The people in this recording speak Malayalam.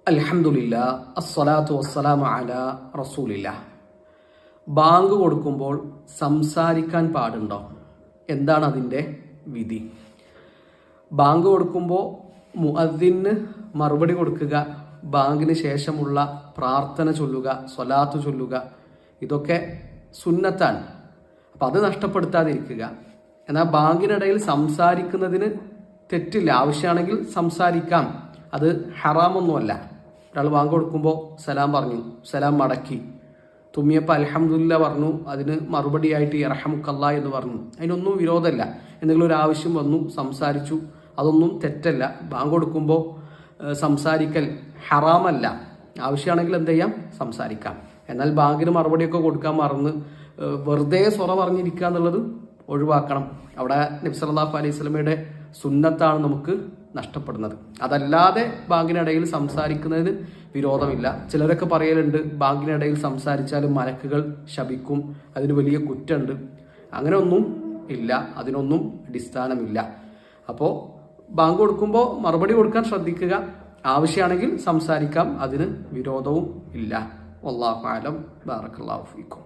അൽഹംദുലില്ലാ അസ്സലാത്തു വസ്സലാമു അലാ റസൂലില്ലാ. ബാങ്ക് കൊടുക്കുമ്പോൾ സംസാരിക്കാൻ പാടുണ്ടോ? എന്താണ് അതിൻ്റെ വിധി? ബാങ്ക് കൊടുക്കുമ്പോൾ മുഅദ്ദിന് മറുപടി കൊടുക്കുക, ബാങ്കിന് ശേഷമുള്ള പ്രാർത്ഥന ചൊല്ലുക, സ്വലാത്ത് ചൊല്ലുക, ഇതൊക്കെ സുന്നത്താണ്. അപ്പം അത് നഷ്ടപ്പെടുത്താതിരിക്കുക. എന്നാൽ ബാങ്കിനിടയിൽ സംസാരിക്കുന്നതിന് തെറ്റില്ല. ആവശ്യമാണെങ്കിൽ സംസാരിക്കാം, അത് ഹറാമൊന്നുമല്ല. ഒരാൾ ബാങ്ക് കൊടുക്കുമ്പോൾ സലാം പറഞ്ഞു, സലാം മടക്കി, തുമ്മിയപ്പോൾ അൽഹംദുലില്ലാ പറഞ്ഞു, അതിന് മറുപടിയായിട്ട് യർഹമുക്കല്ലാ എന്ന് പറഞ്ഞു, അതിനൊന്നും വിരോധമല്ല. എന്തെങ്കിലും ഒരു ആവശ്യം വന്നു, സംസാരിച്ചു, അതൊന്നും തെറ്റല്ല. ബാങ്ക് കൊടുക്കുമ്പോൾ സംസാരിക്കൽ ഹറാമല്ല. ആവശ്യമാണെങ്കിൽ എന്ത് ചെയ്യാം, സംസാരിക്കാം. എന്നാൽ ബാങ്കിന് മറുപടിയൊക്കെ കൊടുക്കാൻ മറന്ന് വെറുതെ സൊറ പറഞ്ഞിരിക്കുക എന്നുള്ളത് ഒഴിവാക്കണം. അവിടെ നബി സല്ലല്ലാഹു അലൈഹി വസല്ലമയുടെ സുന്നത്താണ് നമുക്ക് നഷ്ടപ്പെടുന്നത്. അതല്ലാതെ ബാങ്കിനിടയിൽ സംസാരിക്കുന്നതിന് വിരോധമില്ല. ചിലരൊക്കെ പറയലുണ്ട്, ബാങ്കിനിടയിൽ സംസാരിച്ചാൽ മലക്കുകൾ ശപിക്കും, അതിന് വലിയ കുറ്റമുണ്ട്. അങ്ങനെ ഒന്നും ഇല്ല, അതിനൊന്നും അടിസ്ഥാനമില്ല. അപ്പോൾ ബാങ്ക് കൊടുക്കുമ്പോൾ മറുപടി കൊടുക്കാൻ ശ്രദ്ധിക്കുക. ആവശ്യമാണെങ്കിൽ സംസാരിക്കാം, അതിന് വിരോധവും ഇല്ല. വല്ലാഹു അലം. ബാറക്കല്ലാഹു ഫീക്കും.